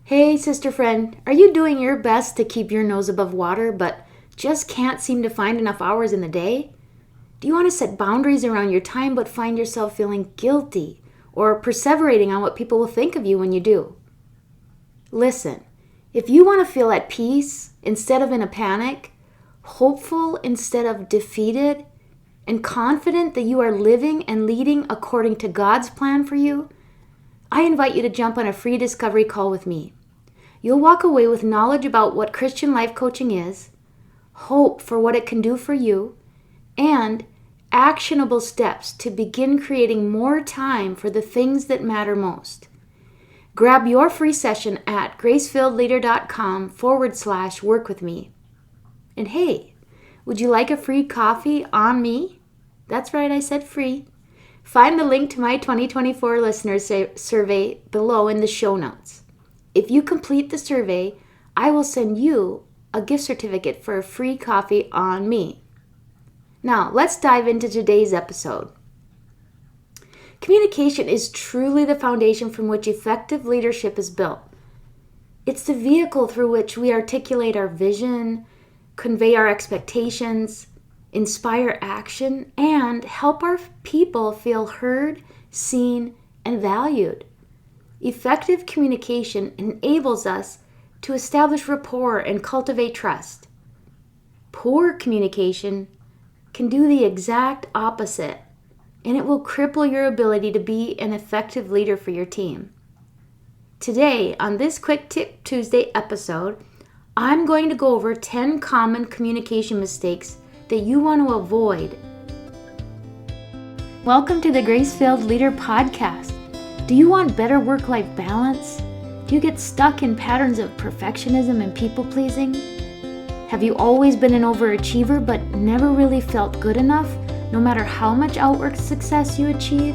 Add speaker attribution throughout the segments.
Speaker 1: Hey, sister friend, are you doing your best to keep your nose above water but just can't seem to find enough hours in the day? Do you want to set boundaries around your time but find yourself feeling guilty or perseverating on what people will think of you when you do? Listen, if you want to feel at peace instead of in a panic, hopeful instead of defeated, and confident that you are living and leading according to God's plan for you, I invite you to jump on a free discovery call with me. You'll walk away with knowledge about what Christian life coaching is, hope for what it can do for you, and actionable steps to begin creating more time for the things that matter most. Grab your free session at gracefilledleader.com/work with me. And hey, would you like a free coffee on me? That's right, I said free. Find the link to my 2024 listeners survey below in the show notes. If you complete the survey, I will send you a gift certificate for a free coffee on me. Now, let's dive into today's episode. Communication is truly the foundation from which effective leadership is built. It's the vehicle through which we articulate our vision, convey our expectations, inspire action, and help our people feel heard, seen, and valued. Effective communication enables us to establish rapport and cultivate trust. Poor communication can do the exact opposite, and it will cripple your ability to be an effective leader for your team. Today, on this Quick Tip Tuesday episode, I'm going to go over 10 common communication mistakes that you want to avoid. Welcome to the Grace-Filled Leader Podcast. Do you want better work-life balance? Do you get stuck in patterns of perfectionism and people-pleasing? Have you always been an overachiever but never really felt good enough, no matter how much outward success you achieve?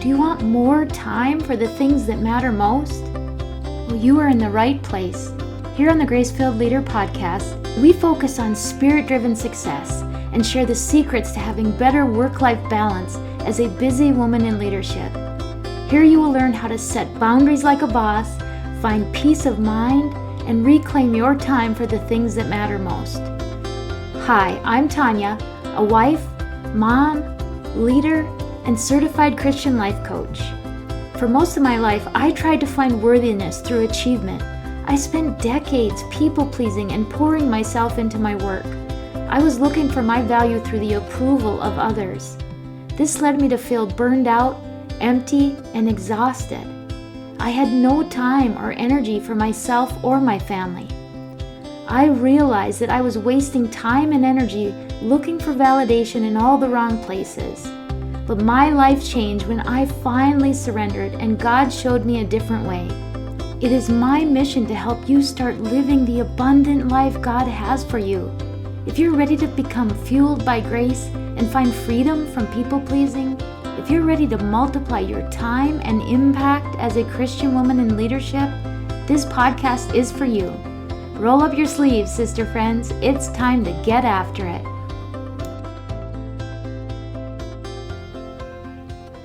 Speaker 1: Do you want more time for the things that matter most? Well, you are in the right place. Here on the Grace-Filled Leader Podcast, we focus on spirit-driven success and share the secrets to having better work-life balance as a busy woman in leadership. Here you will learn how to set boundaries like a boss, find peace of mind, and reclaim your time for the things that matter most. Hi, I'm Tanya, a wife, mom, leader, and certified Christian life coach. For most of my life, I tried to find worthiness through achievement. I spent decades people-pleasing and pouring myself into my work. I was looking for my value through the approval of others. This led me to feel burned out, empty, and exhausted. I had no time or energy for myself or my family. I realized that I was wasting time and energy looking for validation in all the wrong places. But my life changed when I finally surrendered and God showed me a different way. It is my mission to help you start living the abundant life God has for you. If you're ready to become fueled by grace and find freedom from people-pleasing, if you're ready to multiply your time and impact as a Christian woman in leadership, this podcast is for you. Roll up your sleeves, sister friends. It's time to get after it.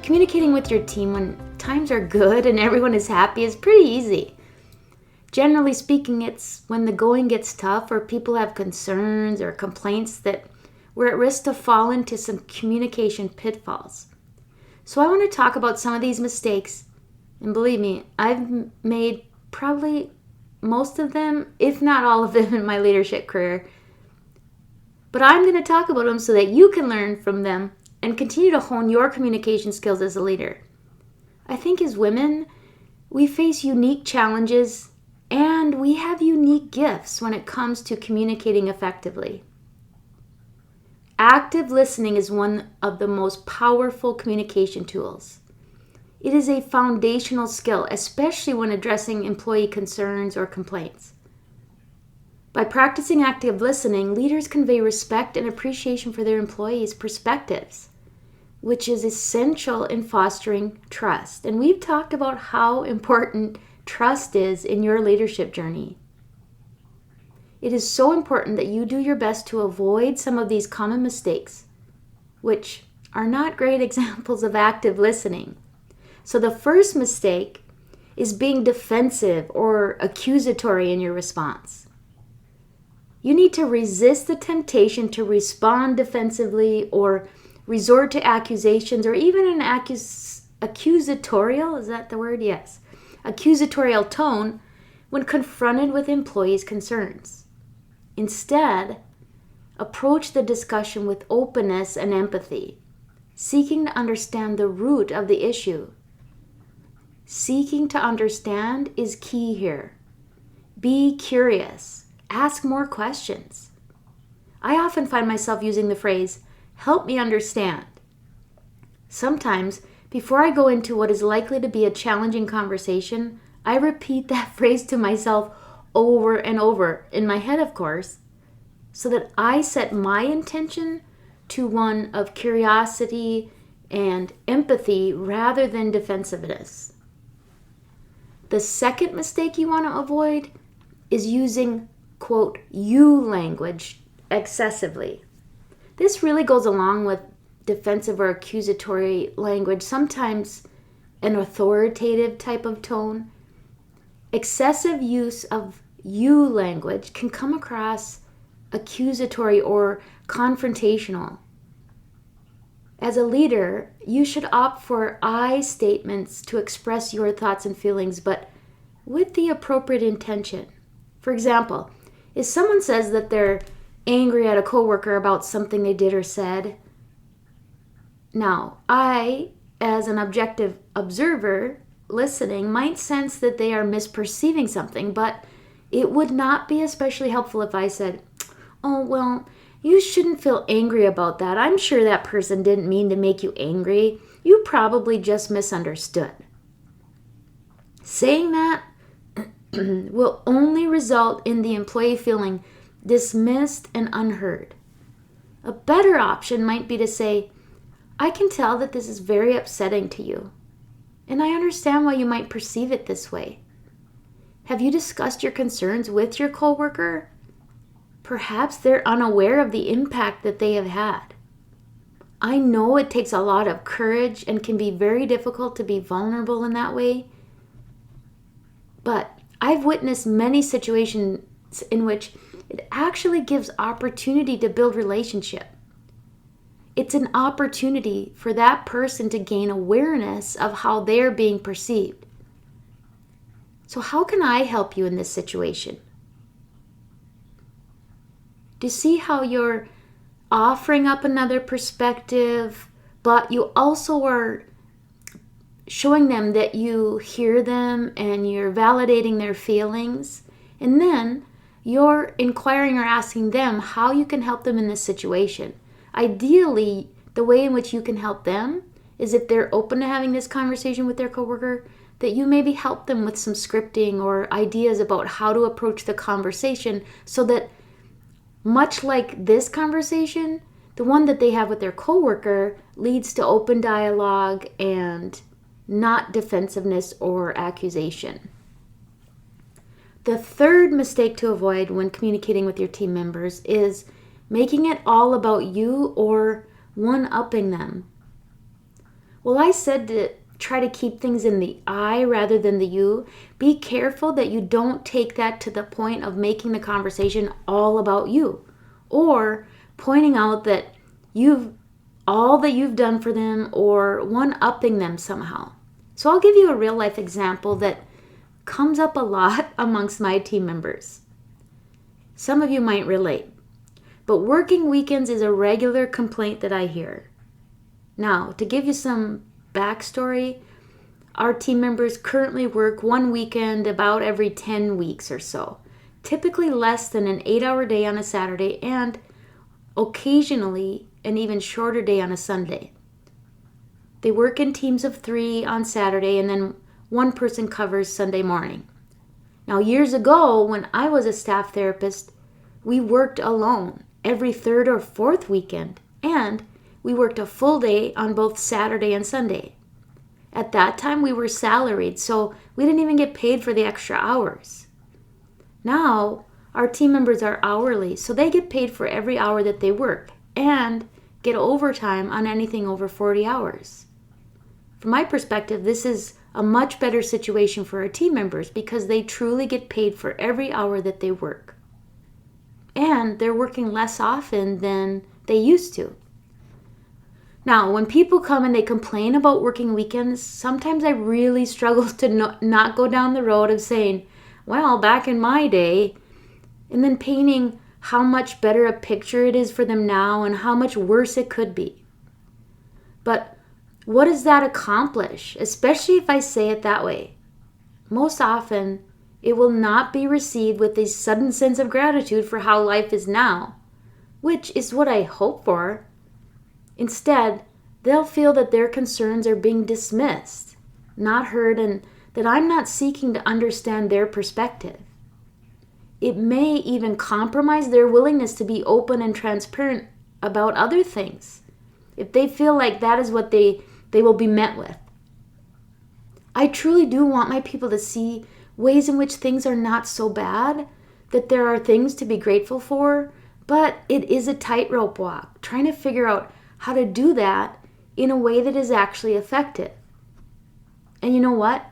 Speaker 1: Communicating with your team when times are good and everyone is happy is pretty easy. Generally speaking, it's when the going gets tough or people have concerns or complaints that we're at risk to fall into some communication pitfalls. So I want to talk about some of these mistakes, and believe me, I've made probably most of them, if not all of them, in my leadership career. But I'm going to talk about them so that you can learn from them and continue to hone your communication skills as a leader. I think as women, we face unique challenges and we have unique gifts when it comes to communicating effectively. Active listening is one of the most powerful communication tools. It is a foundational skill, especially when addressing employee concerns or complaints. By practicing active listening, leaders convey respect and appreciation for their employees' perspectives, which is essential in fostering trust. And we've talked about how important trust is in your leadership journey. It is so important that you do your best to avoid some of these common mistakes, which are not great examples of active listening. So the first mistake is being defensive or accusatory in your response. You need to resist the temptation to respond defensively or resort to accusations or even an accusatorial, is that the word? Yes. Accusatorial tone when confronted with employees' concerns. Instead, approach the discussion with openness and empathy, seeking to understand the root of the issue. Seeking to understand is key here. Be curious. Ask more questions. I often find myself using the phrase, "help me understand." Sometimes, before I go into what is likely to be a challenging conversation, I repeat that phrase to myself over and over, in my head of course, so that I set my intention to one of curiosity and empathy rather than defensiveness. The second mistake you want to avoid is using, quote, you language excessively. This really goes along with defensive or accusatory language, sometimes an authoritative type of tone. Excessive use of you language can come across accusatory or confrontational. As a leader, you should opt for I statements to express your thoughts and feelings, but with the appropriate intention. For example, if someone says that they're angry at a coworker about something they did or said, now, I, as an objective observer listening, might sense that they are misperceiving something, but it would not be especially helpful if I said, "Oh, well, you shouldn't feel angry about that. I'm sure that person didn't mean to make you angry. You probably just misunderstood." Saying that will only result in the employee feeling dismissed and unheard. A better option might be to say, "I can tell that this is very upsetting to you, and I understand why you might perceive it this way. Have you discussed your concerns with your coworker? Perhaps they're unaware of the impact that they have had. I know it takes a lot of courage and can be very difficult to be vulnerable in that way, but I've witnessed many situations in which it actually gives opportunity to build relationship. It's an opportunity for that person to gain awareness of how they're being perceived. So how can I help you in this situation?" Do you see how you're offering up another perspective, but you also are showing them that you hear them and you're validating their feelings? And then you're inquiring or asking them how you can help them in this situation. Ideally, the way in which you can help them is if they're open to having this conversation with their coworker, that you maybe help them with some scripting or ideas about how to approach the conversation so that, much like this conversation, the one that they have with their coworker leads to open dialogue and not defensiveness or accusation. The third mistake to avoid when communicating with your team members is making it all about you or one-upping them. Well, I said to try to keep things in the I rather than the you. Be careful that you don't take that to the point of making the conversation all about you or pointing out that all that you've done for them or one-upping them somehow. So I'll give you a real-life example that comes up a lot amongst my team members. Some of you might relate, but working weekends is a regular complaint that I hear. Now, to give you some backstory, our team members currently work one weekend about every 10 weeks or so, typically less than an 8-hour day on a Saturday and occasionally an even shorter day on a Sunday. They work in teams of 3 on Saturday and then one person covers Sunday morning. Now, years ago, when I was a staff therapist, we worked alone every 3rd or 4th weekend, and we worked a full day on both Saturday and Sunday. At that time, we were salaried, so we didn't even get paid for the extra hours. Now, our team members are hourly, so they get paid for every hour that they work and get overtime on anything over 40 hours. From my perspective, this is a much better situation for our team members because they truly get paid for every hour that they work. And they're working less often than they used to. Now, when people come and they complain about working weekends, sometimes I really struggle to not go down the road of saying, well, back in my day, and then painting how much better a picture it is for them now and how much worse it could be. But what does that accomplish, especially if I say it that way? Most often, it will not be received with a sudden sense of gratitude for how life is now, which is what I hope for. Instead, they'll feel that their concerns are being dismissed, not heard, and that I'm not seeking to understand their perspective. It may even compromise their willingness to be open and transparent about other things, if they feel like that is what they will be met with. I truly do want my people to see ways in which things are not so bad, that there are things to be grateful for, but it is a tightrope walk, trying to figure out how to do that in a way that is actually effective. And you know what?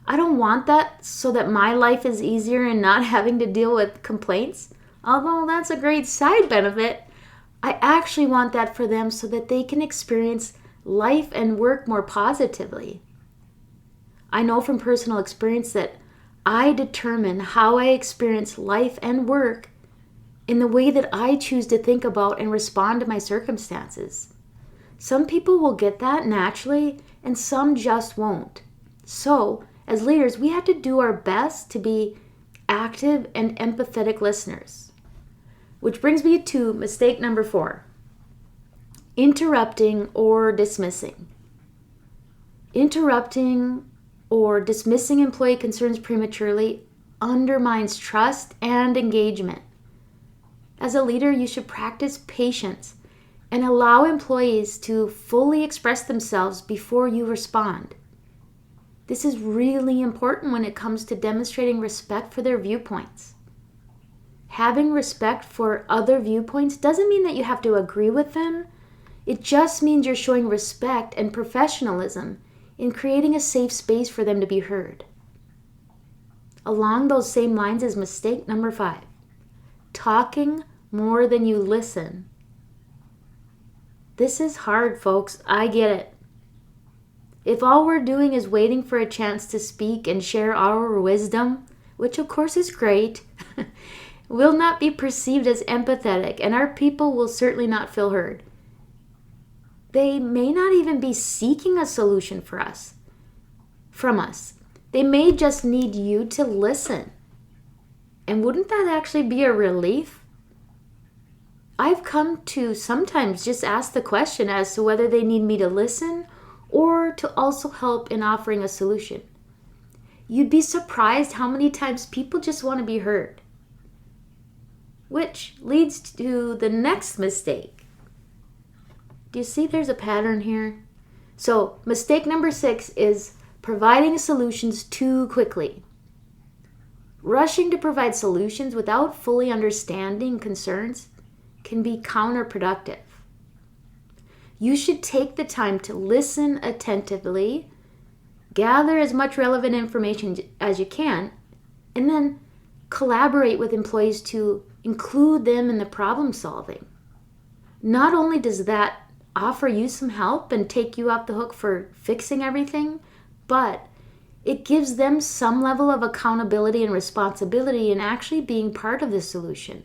Speaker 1: I don't want that so that my life is easier and not having to deal with complaints, although that's a great side benefit. I actually want that for them so that they can experience life and work more positively. I know from personal experience that I determine how I experience life and work in the way that I choose to think about and respond to my circumstances. Some people will get that naturally and some just won't. So, as leaders, we have to do our best to be active and empathetic listeners. Which brings me to mistake number 4. Interrupting or dismissing. Interrupting or dismissing employee concerns prematurely undermines trust and engagement. As a leader, you should practice patience and allow employees to fully express themselves before you respond. This is really important when it comes to demonstrating respect for their viewpoints. Having respect for other viewpoints doesn't mean that you have to agree with them. It just means you're showing respect and professionalism in creating a safe space for them to be heard. Along those same lines is mistake number 5. Talking more than you listen. This is hard, folks. I get it. If all we're doing is waiting for a chance to speak and share our wisdom, which of course is great, will not be perceived as empathetic, and our people will certainly not feel heard. They may not even be seeking a solution from us. They may just need you to listen. And wouldn't that actually be a relief? I've come to sometimes just ask the question as to whether they need me to listen or to also help in offering a solution. You'd be surprised how many times people just want to be heard. Which leads to the next mistake. Do you see there's a pattern here? So mistake number 6 is providing solutions too quickly. Rushing to provide solutions without fully understanding concerns can be counterproductive. You should take the time to listen attentively, gather as much relevant information as you can, and then collaborate with employees to include them in the problem solving. Not only does that offer you some help and take you off the hook for fixing everything, but it gives them some level of accountability and responsibility in actually being part of the solution.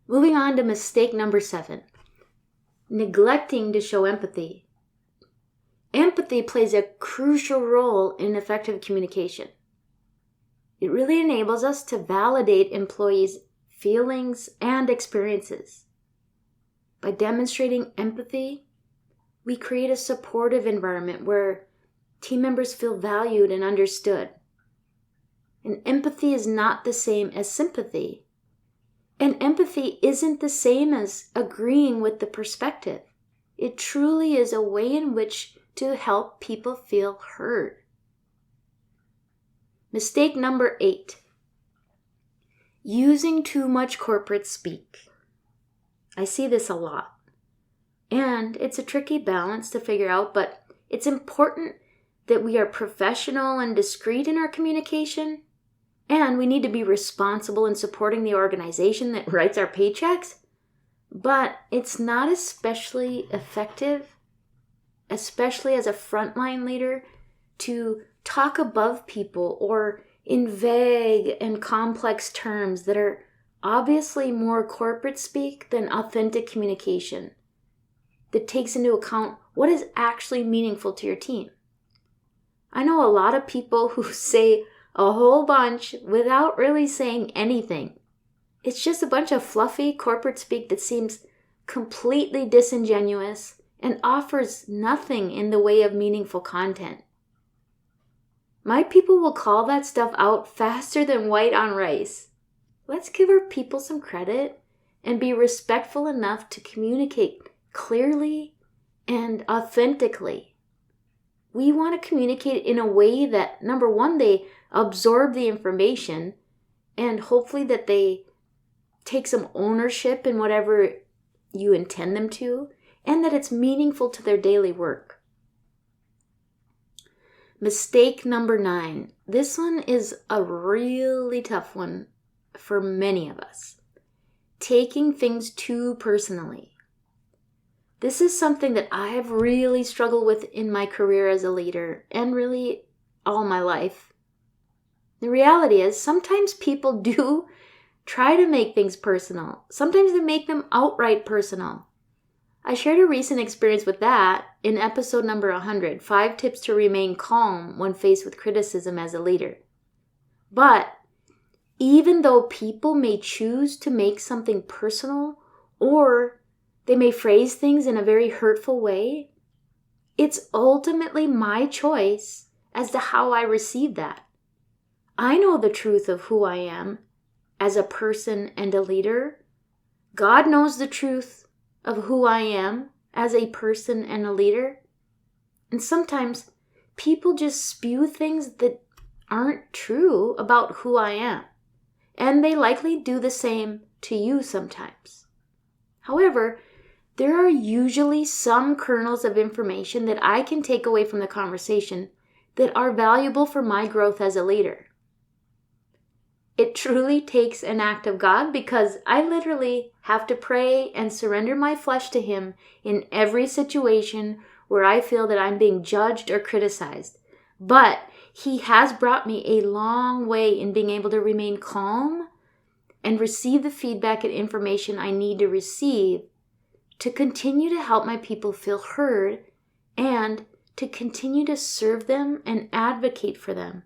Speaker 1: Moving on to mistake number 7. Neglecting to show empathy. Empathy plays a crucial role in effective communication. It really enables us to validate employees' feelings and experiences. By demonstrating empathy, we create a supportive environment where team members feel valued and understood. And empathy is not the same as sympathy. And empathy isn't the same as agreeing with the perspective. It truly is a way in which to help people feel heard. Mistake number 8. Using too much corporate speak. I see this a lot. And it's a tricky balance to figure out, but it's important that we are professional and discreet in our communication, and we need to be responsible in supporting the organization that writes our paychecks, but it's not especially effective, especially as a frontline leader, to talk above people or in vague and complex terms that are obviously more corporate speak than authentic communication that takes into account what is actually meaningful to your team. I know a lot of people who say a whole bunch without really saying anything. It's just a bunch of fluffy corporate speak that seems completely disingenuous and offers nothing in the way of meaningful content. My people will call that stuff out faster than white on rice. Let's give our people some credit and be respectful enough to communicate clearly and authentically. We want to communicate in a way that, number one, they absorb the information and hopefully that they take some ownership in whatever you intend them to, and that it's meaningful to their daily work. Mistake number 9. This one is a really tough one for many of us. Taking things too personally. This is something that I have really struggled with in my career as a leader and really all my life. The reality is sometimes people do try to make things personal. Sometimes they make them outright personal. I shared a recent experience with that in episode number 100, 5 tips to remain calm when faced with criticism as a leader. But even though people may choose to make something personal or they may phrase things in a very hurtful way, it's ultimately my choice as to how I receive that. I know the truth of who I am as a person and a leader. God knows the truth of who I am as a person and a leader. And sometimes people just spew things that aren't true about who I am. And they likely do the same to you sometimes. However, there are usually some kernels of information that I can take away from the conversation that are valuable for my growth as a leader. It truly takes an act of God because I literally have to pray and surrender my flesh to Him in every situation where I feel that I'm being judged or criticized. But He has brought me a long way in being able to remain calm and receive the feedback and information I need to receive to continue to help my people feel heard and to continue to serve them and advocate for them.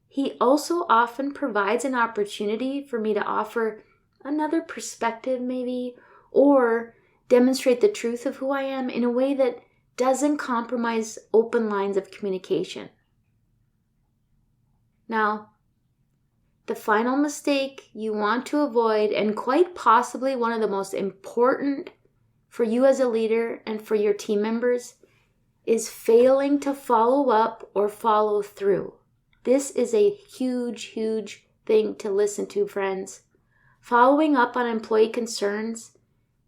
Speaker 1: He also often provides an opportunity for me to offer another perspective maybe, or demonstrate the truth of who I am in a way that doesn't compromise open lines of communication. Now, the final mistake you want to avoid, and quite possibly one of the most important for you as a leader and for your team members, is failing to follow up or follow through. This is a huge, huge thing to listen to, friends. Following up on employee concerns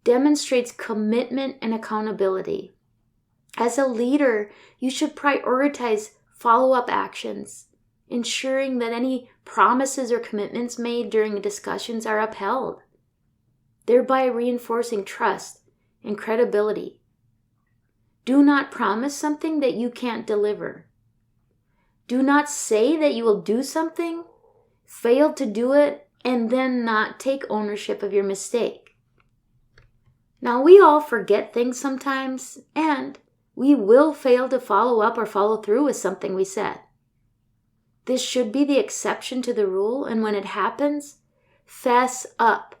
Speaker 1: demonstrates commitment and accountability. As a leader, you should prioritize follow-up actions, ensuring that any promises or commitments made during discussions are upheld, thereby reinforcing trust and credibility. Do not promise something that you can't deliver. Do not say that you will do something, fail to do it, and then not take ownership of your mistake. Now, we all forget things sometimes, and we will fail to follow up or follow through with something we said. This should be the exception to the rule, and when it happens, fess up.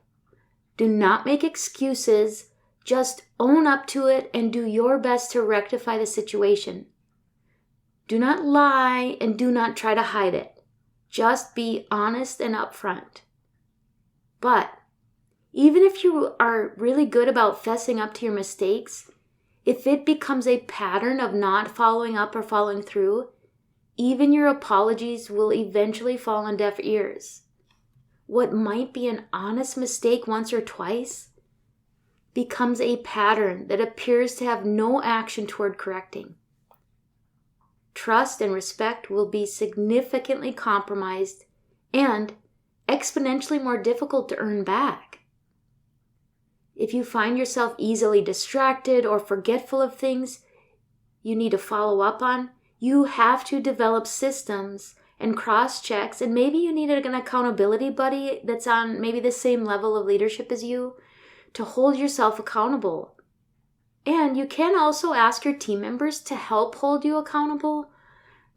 Speaker 1: Do not make excuses, just own up to it and do your best to rectify the situation. Do not lie and do not try to hide it. Just be honest and upfront. But even if you are really good about fessing up to your mistakes, if it becomes a pattern of not following up or following through, even your apologies will eventually fall on deaf ears. What might be an honest mistake once or twice becomes a pattern that appears to have no action toward correcting. trust and respect will be significantly compromised and exponentially more difficult to earn back. If you find yourself easily distracted or forgetful of things you need to follow up on, you have to develop systems and cross-checks, and maybe you need an accountability buddy that's on maybe the same level of leadership as you to hold yourself accountable. And you can also ask your team members to help hold you accountable,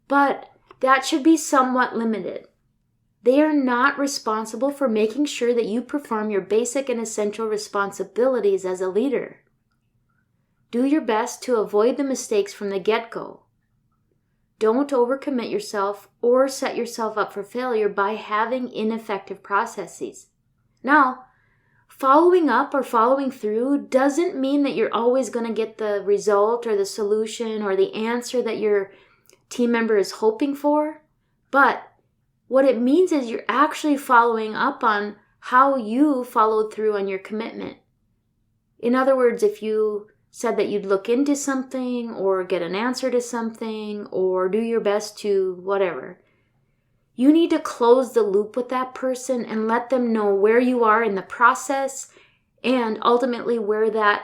Speaker 1: but that should be somewhat limited. They are not responsible for making sure that you perform your basic and essential responsibilities as a leader. Do your best to avoid the mistakes from the get-go. Don't overcommit yourself or set yourself up for failure by having ineffective processes. Now, following up or following through doesn't mean that you're always going to get the result or the solution or the answer that your team member is hoping for, but what it means is you're actually following up on how you followed through on your commitment. In other words, if you said that you'd look into something or get an answer to something or do your best to whatever, you need to close the loop with that person and let them know where you are in the process and ultimately where that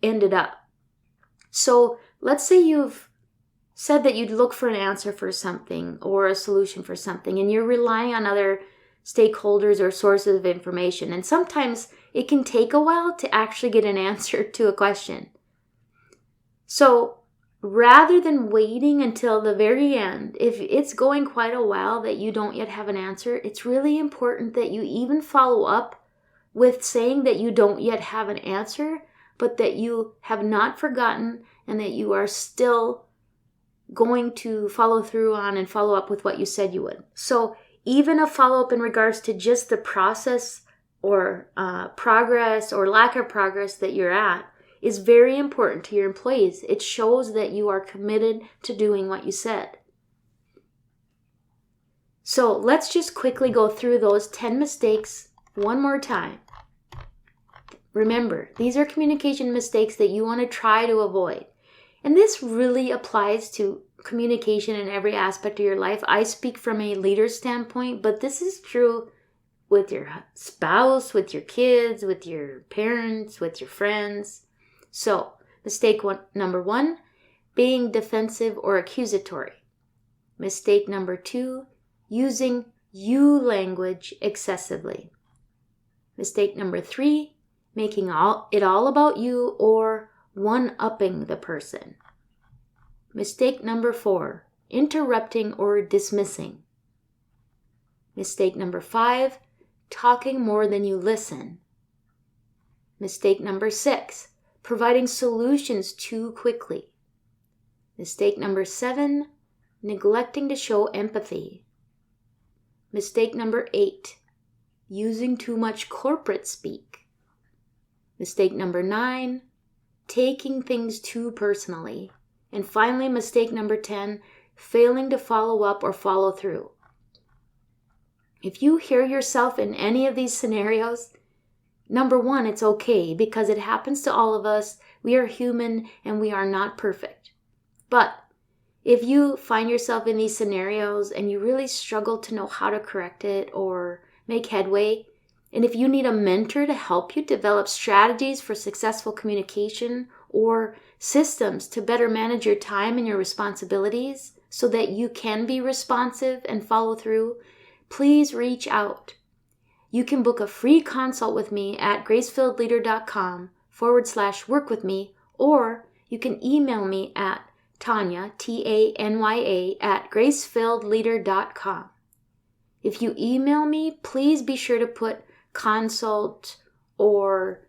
Speaker 1: ended up. So let's say you've said that you'd look for an answer for something or a solution for something, and you're relying on other stakeholders or sources of information. And sometimes it can take a while to actually get an answer to a question. So rather than waiting until the very end, if it's going quite a while that you don't yet have an answer, it's really important that you even follow up with saying that you don't yet have an answer, but that you have not forgotten and that you are still going to follow through on and follow up with what you said you would. So even a follow-up in regards to just the process or progress or lack of progress that you're at is very important to your employees. It shows that you are committed to doing what you said. So let's just quickly go through those 10 mistakes one more time. Remember, these are communication mistakes that you want to try to avoid. And this really applies to communication in every aspect of your life. I speak from a leader standpoint, but this is true with your spouse, with your kids, with your parents, with your friends. So, number 1, being defensive or accusatory. Mistake number 2, using you language excessively. Mistake number 3, making it all about you or one-upping the person. Mistake number 4, interrupting or dismissing. Mistake number 5, talking more than you listen. Mistake number 6, providing solutions too quickly. Mistake number 7, neglecting to show empathy. Mistake number 8, using too much corporate speak. Mistake number 9, taking things too personally. And finally, mistake number 10, failing to follow up or follow through. If you hear yourself in any of these scenarios, number 1, it's okay because it happens to all of us. We are human and we are not perfect. But if you find yourself in these scenarios and you really struggle to know how to correct it or make headway, and if you need a mentor to help you develop strategies for successful communication or systems to better manage your time and your responsibilities so that you can be responsive and follow through, please reach out. You can book a free consult with me at gracefilledleader.com/work with me, or you can email me at Tanya, Tanya, at gracefilledleader.com. If you email me, please be sure to put consult or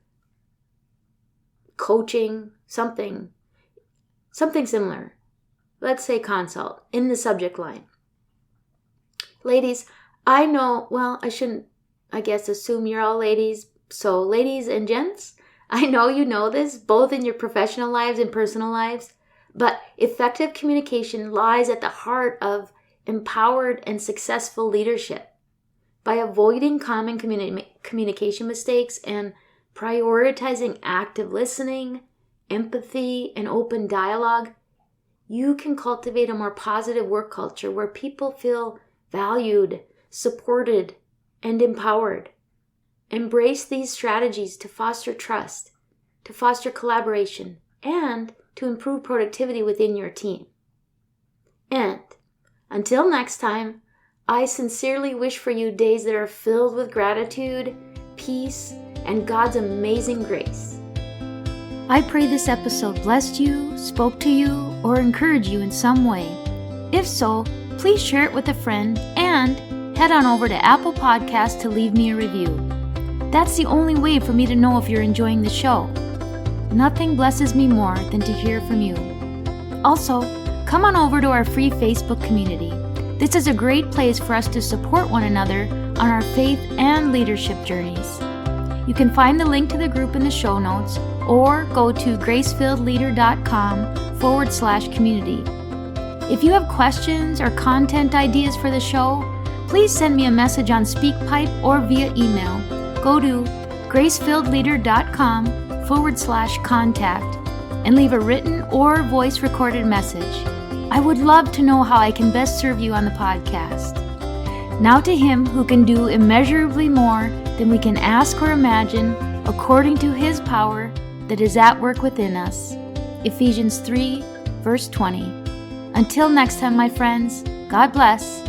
Speaker 1: coaching, something similar. Let's say consult in the subject line. Ladies, I know, I shouldn't, assume you're all ladies. So ladies and gents, I know you know this, both in your professional lives and personal lives, but effective communication lies at the heart of empowered and successful leadership. By avoiding common communication mistakes and prioritizing active listening, empathy, and open dialogue, you can cultivate a more positive work culture where people feel valued, supported, and empowered. Embrace these strategies to foster trust, to foster collaboration, and to improve productivity within your team. And until next time, I sincerely wish for you days that are filled with gratitude, peace, and God's amazing grace. I pray this episode blessed you, spoke to you, or encouraged you in some way. If so, please share it with a friend and head on over to Apple Podcasts to leave me a review. That's the only way for me to know if you're enjoying the show. Nothing blesses me more than to hear from you. Also, come on over to our free Facebook community. This is a great place for us to support one another on our faith and leadership journeys. You can find the link to the group in the show notes or go to gracefilledleader.com/community. If you have questions or content ideas for the show, please send me a message on SpeakPipe or via email. Go to gracefilledleader.com/contact and leave a written or voice recorded message. I would love to know how I can best serve you on the podcast. Now to Him who can do immeasurably more than we can ask or imagine, according to His power that is at work within us. Ephesians 3, verse 20. Until next time, my friends, God bless.